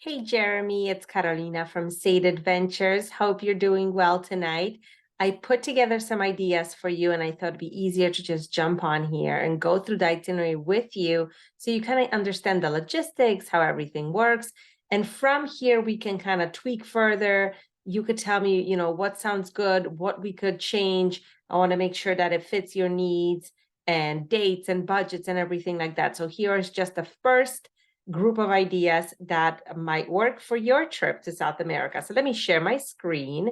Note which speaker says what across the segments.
Speaker 1: Hey, Jeremy, it's Carolina from Sade Adventures. Hope you're doing well tonight. I put together some ideas for you, and I thought it'd be easier to just jump on here and go through the itinerary with you so you kind of understand the logistics, how everything works. And from here, we can kind of tweak further. You could tell me, what sounds good, what we could change. I want to make sure that it fits your needs and dates and budgets and everything like that. So here is just the first group of ideas that might work for your trip to South America. So let me share my screen.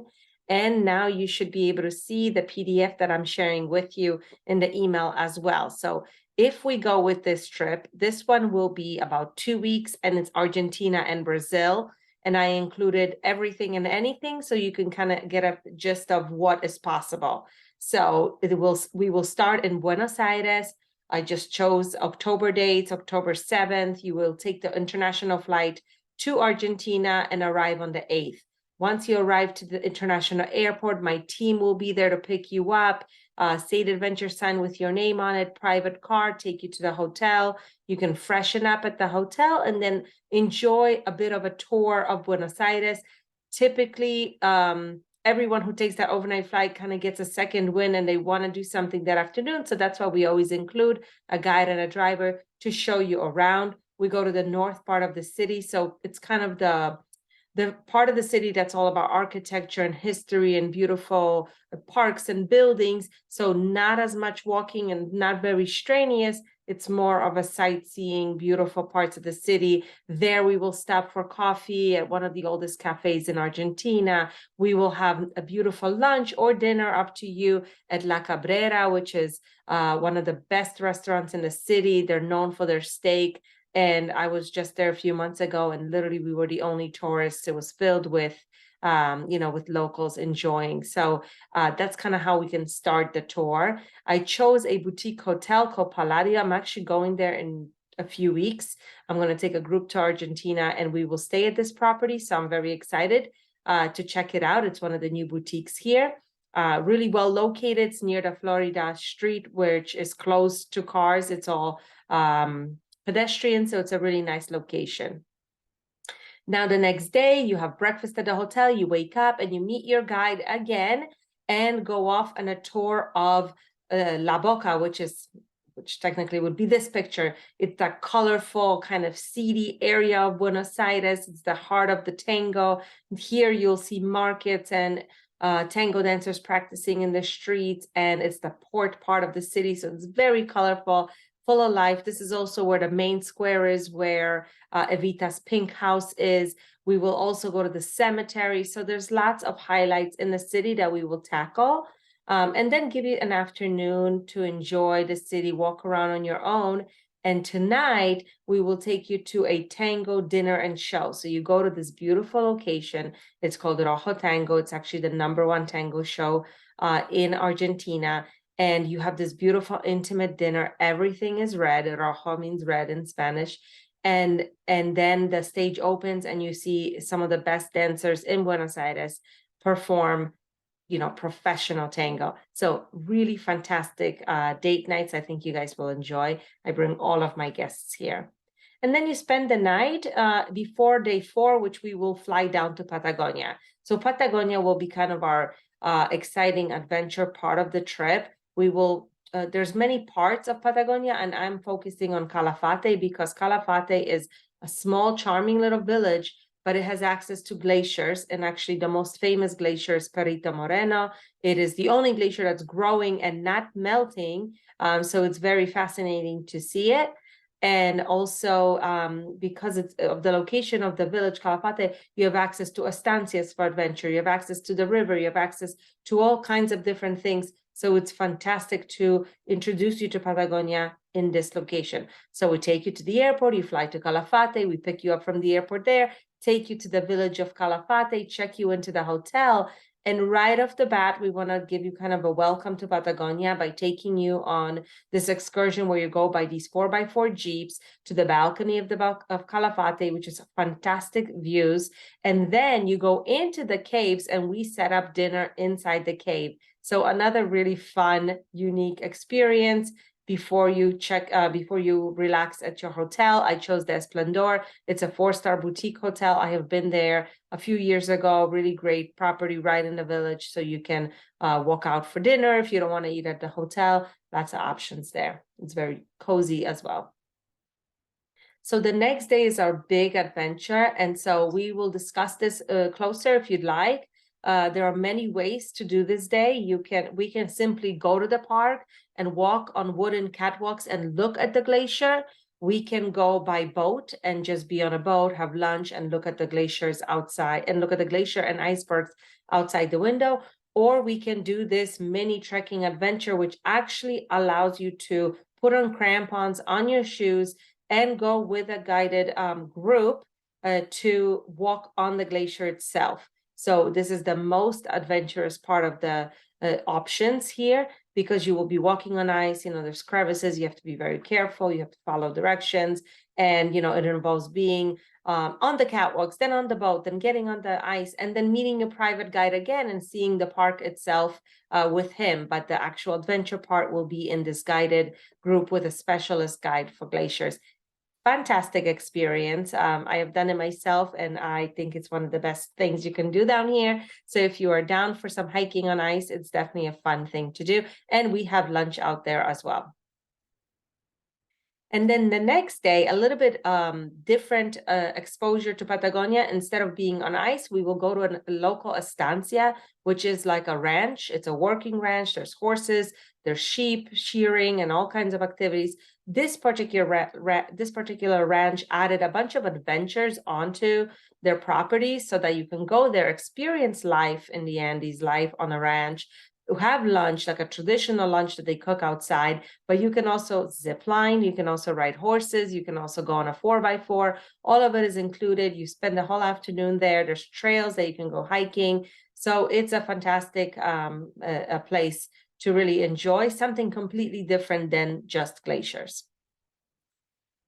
Speaker 1: And now you should be able to see the PDF that I'm sharing with you in the email as well. So if we go with this trip, this one will be about 2 weeks, and it's Argentina and Brazil. And I included everything and anything so you can kind of get a gist of what is possible. So we will start in Buenos Aires. I just chose October dates, October 7th. You will take the international flight to Argentina and arrive on the 8th. Once you arrive to the international airport, my team will be there to pick you up. Sade Adventure sign with your name on it, private car, take you to the hotel. You can freshen up at the hotel and then enjoy a bit of a tour of Buenos Aires. Typically, everyone who takes that overnight flight kind of gets a second win and they want to do something that afternoon. So that's why we always include a guide and a driver to show you around. We go to the north part of the city. So it's kind of the part of the city that's all about architecture and history and beautiful parks and buildings. So not as much walking and not very strenuous. It's more of a sightseeing, beautiful parts of the city. There we will stop for coffee at one of the oldest cafes in Argentina. We will have a beautiful lunch or dinner, up to you, at La Cabrera, which is one of the best restaurants in the city. They're known for their steak. And I was just there a few months ago, and literally we were the only tourists. It was filled with, with locals enjoying. So that's kind of how we can start the tour. I chose a boutique hotel called Palladio. I'm actually going there in a few weeks. I'm going to take a group to Argentina, and we will stay at this property. So I'm very excited to check it out. It's one of the new boutiques here. Really well located. It's near the Florida Street, which is close to cars. It's all pedestrian, so it's a really nice location. Now, the next day, you have breakfast at the hotel, you wake up and you meet your guide again and go off on a tour of La Boca, which technically would be this picture. It's that colorful, kind of seedy area of Buenos Aires. It's the heart of the tango. Here you'll see markets and tango dancers practicing in the streets, and it's the port part of the city, so it's very colorful, full of life. This is also where the main square is, where Evita's Pink House is. We will also go to the cemetery. So there's lots of highlights in the city that we will tackle, and then give you an afternoon to enjoy the city, walk around on your own. And tonight, we will take you to a tango dinner and show. So you go to this beautiful location. It's called Rojo Tango. It's actually the #1 tango show in Argentina. And you have this beautiful intimate dinner. Everything is red. Rojo means red in Spanish. And then the stage opens and you see some of the best dancers in Buenos Aires perform, professional tango. So really fantastic date nights. I think you guys will enjoy. I bring all of my guests here. And then you spend the night before day 4, which we will fly down to Patagonia. So Patagonia will be kind of our exciting adventure part of the trip. We will, there's many parts of Patagonia, and I'm focusing on Calafate because Calafate is a small, charming little village, but it has access to glaciers. And actually the most famous glacier is Perito Moreno. It is the only glacier that's growing and not melting. So it's very fascinating to see it. And also because it's of the location of the village Calafate, you have access to estancias for adventure. You have access to the river. You have access to all kinds of different things. So it's fantastic to introduce you to Patagonia in this location. So we take you to the airport, you fly to Calafate, we pick you up from the airport there, take you to the village of Calafate, check you into the hotel. And right off the bat, we want to give you kind of a welcome to Patagonia by taking you on this excursion where you go by these 4x4 Jeeps to the balcony of Calafate, which is fantastic views. And then you go into the caves and we set up dinner inside the cave. So another really fun, unique experience. before you before you relax at your hotel. I chose the Esplendor. It's a 4-star boutique hotel. I have been there a few years ago. Really great property right in the village, so you can walk out for dinner if you don't want to eat at the hotel. Lots of options there. It's very cozy as well. So the next day is our big adventure, and so we will discuss this closer if you'd like. There are many ways to do this day. We can simply go to the park and walk on wooden catwalks and look at the glacier. We can go by boat and just be on a boat, have lunch, and look at the glaciers outside, and look at the glacier and icebergs outside the window. Or we can do this mini trekking adventure, which actually allows you to put on crampons on your shoes and go with a guided group to walk on the glacier itself. So this is the most adventurous part of the options here, because you will be walking on ice. There's crevices, you have to be very careful, you have to follow directions, and it involves being on the catwalks, then on the boat, then getting on the ice, and then meeting a private guide again and seeing the park itself with him. But the actual adventure part will be in this guided group with a specialist guide for glaciers. Fantastic experience. I have done it myself, and I think it's one of the best things you can do down here. So if you are down for some hiking on ice, it's definitely a fun thing to do. And we have lunch out there as well. And then the next day, a little bit different exposure to Patagonia. Instead of being on ice, we will go to a local estancia, which is like a ranch. It's a working ranch. There's horses, there's sheep shearing, and all kinds of activities. This particular ranch added a bunch of adventures onto their property so that you can go there, experience life in the Andes, life on a ranch, have lunch, like a traditional lunch that they cook outside, but you can also zip line, you can also ride horses, you can also go on a 4x4. All of it is included. You spend the whole afternoon there. There's trails that you can go hiking. So it's a fantastic a place to really enjoy something completely different than just glaciers.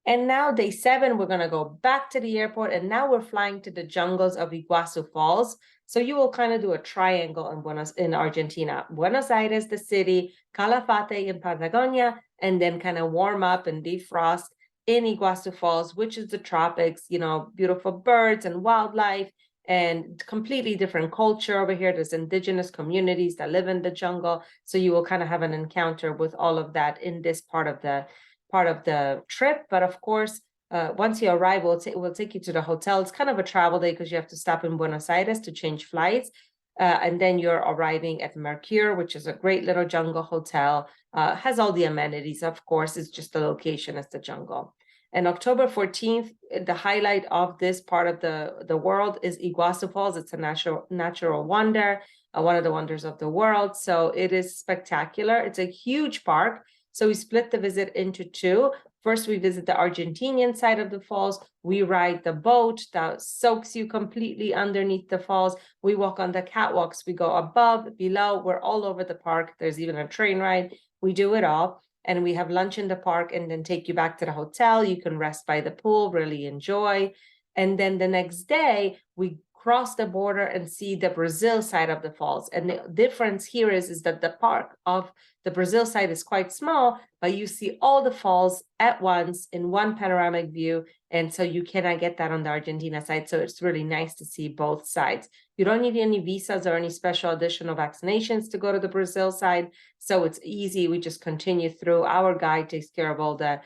Speaker 1: And now day 7, we're going to go back to the airport, and now we're flying to the jungles of Iguazu Falls. So you will kind of do a triangle in Argentina: Buenos Aires, the city, Calafate in Patagonia, and then kind of warm up and defrost in Iguazu Falls, which is the tropics, beautiful birds and wildlife, and completely different culture over here. There's indigenous communities that live in the jungle. So you will kind of have an encounter with all of that in this part of the trip. But of course, once you arrive, we'll take you to the hotel. It's kind of a travel day because you have to stop in Buenos Aires to change flights. And then you're arriving at Mercure, which is a great little jungle hotel. Has all the amenities, of course. It's just the location is the jungle. And October 14th, the highlight of this part of the world is Iguazu Falls. It's a natural wonder, one of the wonders of the world. So it is spectacular. It's a huge park. So we split the visit into 2. First, we visit the Argentinian side of the falls. We ride the boat that soaks you completely underneath the falls. We walk on the catwalks. We go above, below. We're all over the park. There's even a train ride. We do it all. And we have lunch in the park and then take you back to the hotel. You can rest by the pool, really enjoy. And then the next day, we cross the border and see the Brazil side of the falls. And the difference here is that the park of the Brazil side is quite small, but you see all the falls at once in one panoramic view. And so you cannot get that on the Argentina side. So it's really nice to see both sides. You don't need any visas or any special additional vaccinations to go to the Brazil side. So it's easy. We just continue through. Our guide takes care of all the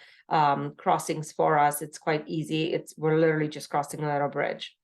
Speaker 1: crossings for us. It's quite easy. We're literally just crossing a little bridge.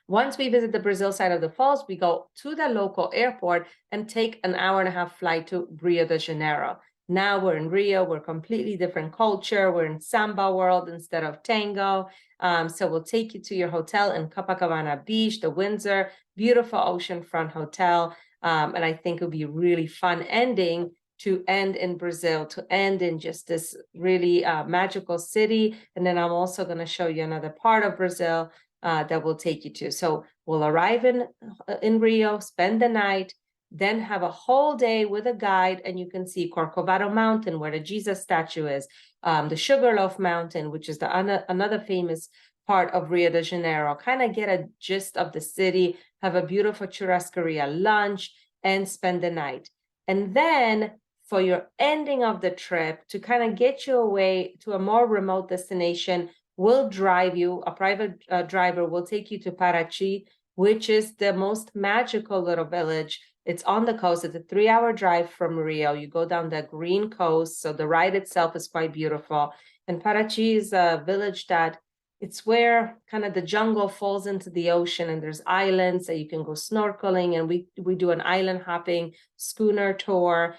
Speaker 1: Once we visit the Brazil side of the falls, we go to the local airport and take an 1.5-hour flight to Rio de Janeiro. Now we're in Rio, we're completely different culture. We're in samba world instead of tango. So we'll take you to your hotel in Copacabana Beach, the Windsor, beautiful oceanfront hotel. And I think it'll be a really fun ending to end in Brazil, to end in just this really magical city. And then I'm also going to show you another part of Brazil that will take you to. So we'll arrive in Rio, spend the night, then have a whole day with a guide, and you can see Corcovado Mountain, where the Jesus statue is, the Sugarloaf Mountain, which is another famous part of Rio de Janeiro. Kind of get a gist of the city, have a beautiful churrascaria lunch, and spend the night. And then for your ending of the trip, to kind of get you away to a more remote destination, we'll drive you, a private driver will take you to Parachi, which is the most magical little village. It's on the coast. It's a 3-hour drive from Rio. You go down the green coast, so the ride itself is quite beautiful. And Parachi is a village that it's where kind of the jungle falls into the ocean, and there's islands that you can go snorkeling, and we do an island hopping schooner tour.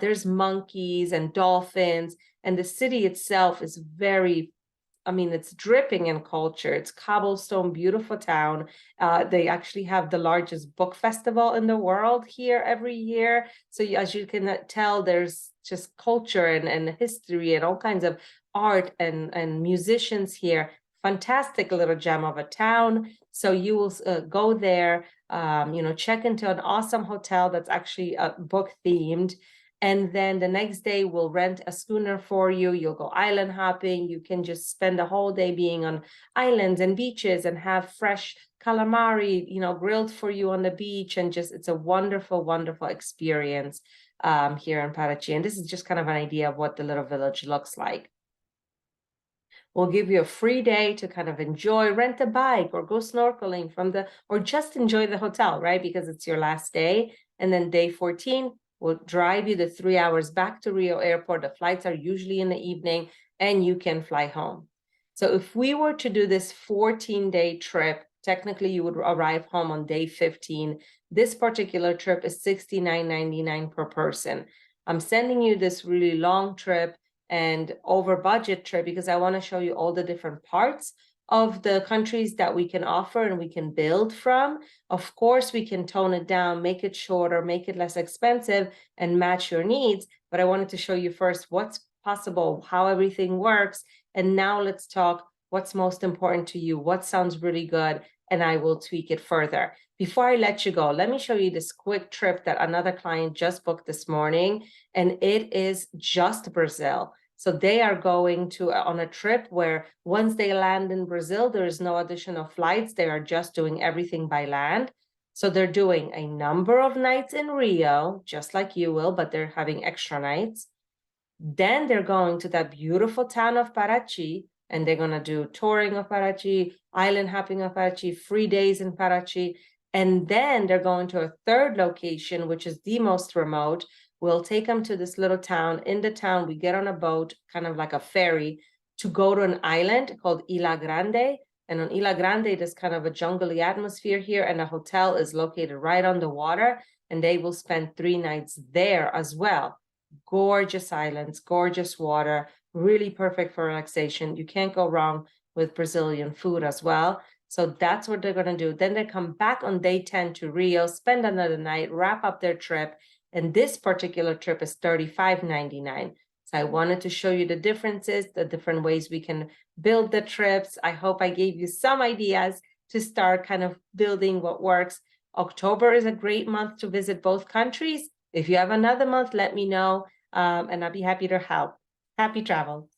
Speaker 1: There's monkeys and dolphins, and the city itself is very, I mean, it's dripping in culture. It's cobblestone, beautiful town. They actually have the largest book festival in the world here every year. So as you can tell, there's just culture and history and all kinds of art and musicians here. Fantastic little gem of a town. So you will go there, check into an awesome hotel that's actually book themed. And then the next day we'll rent a schooner for you. You'll go island hopping. You can just spend the whole day being on islands and beaches and have fresh calamari, grilled for you on the beach. And just, it's a wonderful, wonderful experience here in Parachi. And this is just kind of an idea of what the little village looks like. We'll give you a free day to kind of enjoy, rent a bike or go snorkeling or just enjoy the hotel, right? Because it's your last day. And then day 14, we'll drive you the 3 hours back to Rio Airport. The flights are usually in the evening and you can fly home. So if we were to do this 14-day trip, technically you would arrive home on day 15. This particular trip is $69.99 per person. I'm sending you this really long trip and over budget trip because I want to show you all the different parts of the countries that we can offer and we can build from. Of course, we can tone it down, make it shorter, make it less expensive and match your needs. But I wanted to show you first what's possible, how everything works. And now let's talk what's most important to you, what sounds really good, and I will tweak it further. Before I let you go, let me show you this quick trip that another client just booked this morning, and it is just Brazil. So they are going on a trip where once they land in Brazil, there is no additional flights. They are just doing everything by land. So they're doing a number of nights in Rio, just like you will, but they're having extra nights. Then they're going to that beautiful town of Parachi, and they're going to do touring of Parachi, island hopping of Parachi, free days in Parachi. And then they're going to a third location, which is the most remote. We'll take them to this little town. In the town, we get on a boat, kind of like a ferry, to go to an island called Ilha Grande. And on Ilha Grande, there's kind of a jungly atmosphere here, and the hotel is located right on the water, and they will spend 3 nights there as well. Gorgeous islands, gorgeous water, really perfect for relaxation. You can't go wrong with Brazilian food as well. So that's what they're going to do. Then they come back on day 10 to Rio, spend another night, wrap up their trip. And this particular trip is $35.99. So I wanted to show you the differences, the different ways we can build the trips. I hope I gave you some ideas to start kind of building what works. October is a great month to visit both countries. If you have another month, let me know, and I'll be happy to help. Happy travels.